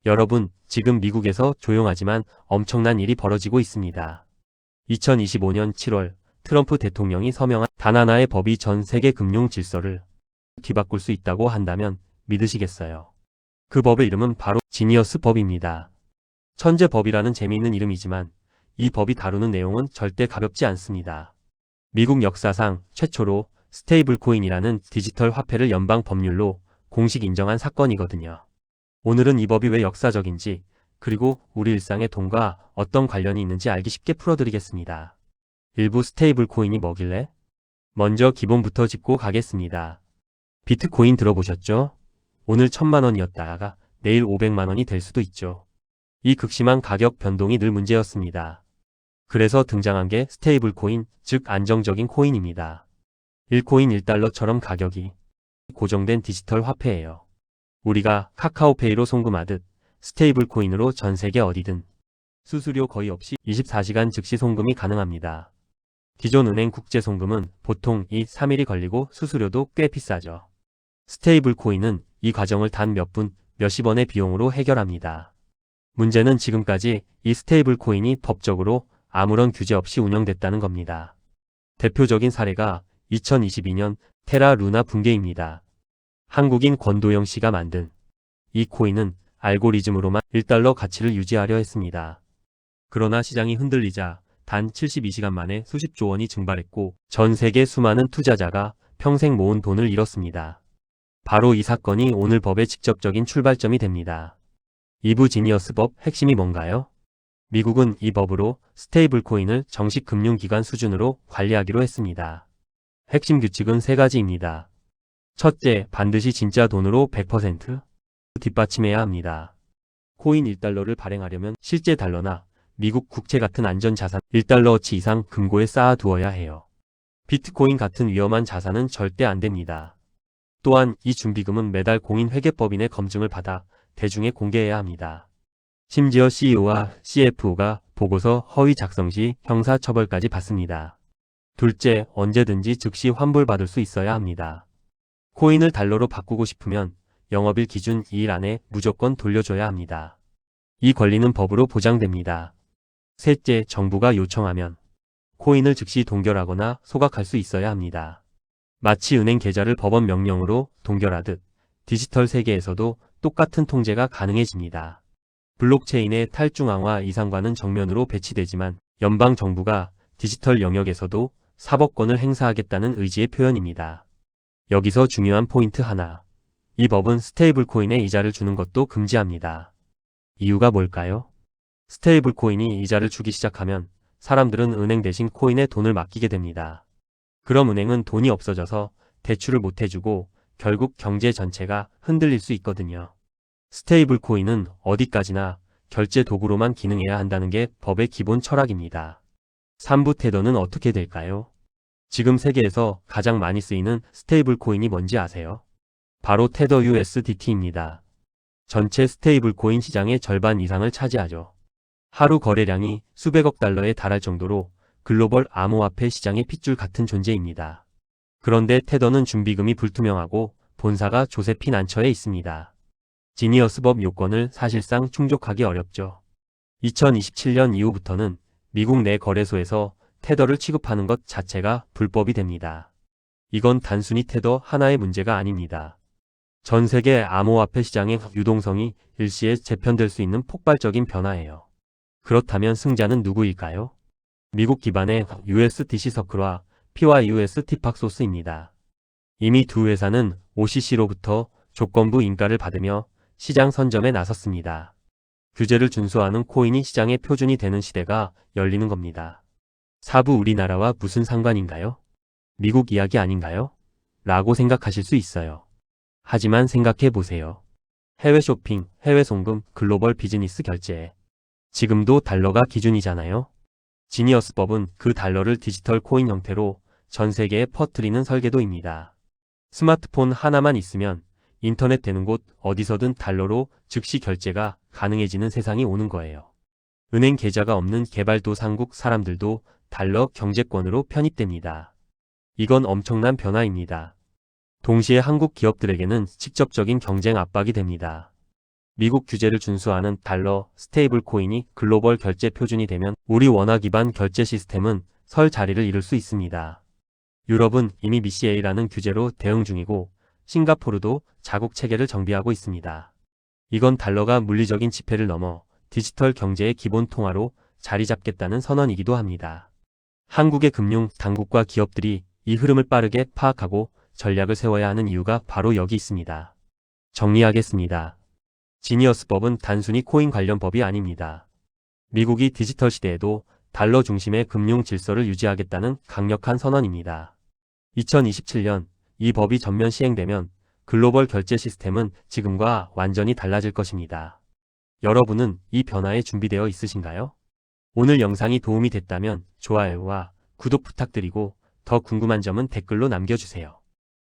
여러분, 지금 미국에서 조용하지만 엄청난 일이 벌어지고 있습니다. 2025년 7월 트럼프 대통령이 서명한 단 하나의 법이 전 세계 금융 질서를 뒤바꿀 수 있다고 한다면 믿으시겠어요? 그 법의 이름은 바로 지니어스 법입니다. 천재법이라는 재미있는 이름이지만 이 법이 다루는 내용은 절대 가볍지 않습니다. 미국 역사상 최초로 스테이블 코인이라는 디지털 화폐를 연방 법률로 공식 인정한 사건이거든요. 오늘은 이 법이 왜 역사적인지, 그리고 우리 일상의 돈과 어떤 관련이 있는지 알기 쉽게 풀어드리겠습니다. 일부 스테이블 코인이 뭐길래? 먼저 기본부터 짚고 가겠습니다. 비트코인 들어보셨죠? 오늘 1000만 원이었다가 내일 500만 원이 될 수도 있죠. 이 극심한 가격 변동이 늘 문제였습니다. 그래서 등장한 게 스테이블 코인, 즉 안정적인 코인입니다. 1코인 1달러처럼 가격이 고정된 디지털 화폐예요. 우리가 카카오페이로 송금하듯 스테이블 코인으로 전 세계 어디든 수수료 거의 없이 24시간 즉시 송금이 가능합니다. 기존 은행 국제 송금은 보통 2-3일이 걸리고 수수료도 꽤 비싸죠. 스테이블 코인은 이 과정을 단 몇 분, 몇십 원의 비용으로 해결합니다. 문제는 지금까지 이 스테이블 코인이 법적으로 아무런 규제 없이 운영됐다는 겁니다. 대표적인 사례가 2022년 테라 루나 붕괴입니다. 한국인 권도영 씨가 만든 이 코인은 알고리즘으로만 1달러 가치를 유지하려 했습니다. 그러나 시장이 흔들리자 단 72시간 만에 수십조 원이 증발했고 전 세계 수많은 투자자가 평생 모은 돈을 잃었습니다. 바로 이 사건이 오늘 법의 직접적인 출발점이 됩니다. 이부 지니어스 법 핵심이 뭔가요? 미국은 이 법으로 스테이블 코인을 정식 금융기관 수준으로 관리하기로 했습니다. 핵심 규칙은 세 가지입니다. 첫째, 반드시 진짜 돈으로 100% 뒷받침해야 합니다. 코인 1달러를 발행하려면 실제 달러나 미국 국채 같은 안전자산 1달러어치 이상 금고에 쌓아두어야 해요. 비트코인 같은 위험한 자산은 절대 안 됩니다. 또한 이 준비금은 매달 공인회계법인의 검증을 받아 대중에 공개해야 합니다. 심지어 CEO와 CFO가 보고서 허위 작성 시 형사처벌까지 받습니다. 둘째, 언제든지 즉시 환불받을 수 있어야 합니다. 코인을 달러로 바꾸고 싶으면 영업일 기준 2일 안에 무조건 돌려줘야 합니다. 이 권리는 법으로 보장됩니다. 셋째, 정부가 요청하면 코인을 즉시 동결하거나 소각할 수 있어야 합니다. 마치 은행 계좌를 법원 명령으로 동결하듯 디지털 세계에서도 똑같은 통제가 가능해집니다. 블록체인의 탈중앙화 이상과는 정면으로 배치되지만 연방 정부가 디지털 영역에서도 사법권을 행사하겠다는 의지의 표현입니다. 여기서 중요한 포인트 하나. 이 법은 스테이블 코인에 이자를 주는 것도 금지합니다. 이유가 뭘까요? 스테이블 코인이 이자를 주기 시작하면 사람들은 은행 대신 코인에 돈을 맡기게 됩니다. 그럼 은행은 돈이 없어져서 대출을 못 해주고 결국 경제 전체가 흔들릴 수 있거든요. 스테이블 코인은 어디까지나 결제 도구로만 기능해야 한다는 게 법의 기본 철학입니다. 3부 테더는 어떻게 될까요? 지금 세계에서 가장 많이 쓰이는 스테이블 코인이 뭔지 아세요? 바로 테더 USDT입니다. 전체 스테이블 코인 시장의 절반 이상을 차지하죠. 하루 거래량이 수백억 달러에 달할 정도로 글로벌 암호화폐 시장의 핏줄 같은 존재입니다. 그런데 테더는 준비금이 불투명하고 본사가 조세핀 안처에 있습니다. 지니어스 법 요건을 사실상 충족하기 어렵죠. 2027년 이후부터는 미국 내 거래소에서 테더를 취급하는 것 자체가 불법이 됩니다. 이건 단순히 테더 하나의 문제가 아닙니다. 전 세계 암호화폐 시장의 유동성이 일시에 재편될 수 있는 폭발적인 변화예요. 그렇다면 승자는 누구일까요? 미국 기반의 USDC 서클과 PYUS 티팍소스입니다. 이미 두 회사는 OCC로부터 조건부 인가를 받으며 시장 선점에 나섰습니다. 규제를 준수하는 코인이 시장의 표준이 되는 시대가 열리는 겁니다. 4부 우리나라와 무슨 상관인가요? 미국 이야기 아닌가요? 라고 생각하실 수 있어요. 하지만 생각해 보세요. 해외 쇼핑, 해외 송금, 글로벌 비즈니스 결제. 지금도 달러가 기준이잖아요. 지니어스법은 그 달러를 디지털 코인 형태로 전 세계에 퍼뜨리는 설계도입니다. 스마트폰 하나만 있으면 인터넷 되는 곳 어디서든 달러로 즉시 결제가 가능해지는 세상이 오는 거예요. 은행 계좌가 없는 개발도상국 사람들도 달러 경제권으로 편입됩니다. 이건 엄청난 변화입니다. 동시에 한국 기업들에게는 직접적인 경쟁 압박이 됩니다. 미국 규제를 준수하는 달러 스테이블 코인이 글로벌 결제 표준이 되면 우리 원화 기반 결제 시스템은 설 자리를 잃을 수 있습니다. 유럽은 이미 MiCA라는 규제로 대응 중이고 싱가포르도 자국 체계를 정비하고 있습니다. 이건 달러가 물리적인 지폐를 넘어 디지털 경제의 기본 통화로 자리 잡겠다는 선언이기도 합니다. 한국의 금융 당국과 기업들이 이 흐름을 빠르게 파악하고 전략을 세워야 하는 이유가 바로 여기 있습니다. 정리하겠습니다. 지니어스법은 단순히 코인 관련 법이 아닙니다. 미국이 디지털 시대에도 달러 중심의 금융 질서를 유지하겠다는 강력한 선언입니다. 2027년 이 법이 전면 시행되면 글로벌 결제 시스템은 지금과 완전히 달라질 것입니다. 여러분은 이 변화에 준비되어 있으신가요? 오늘 영상이 도움이 됐다면 좋아요와 구독 부탁드리고 더 궁금한 점은 댓글로 남겨주세요.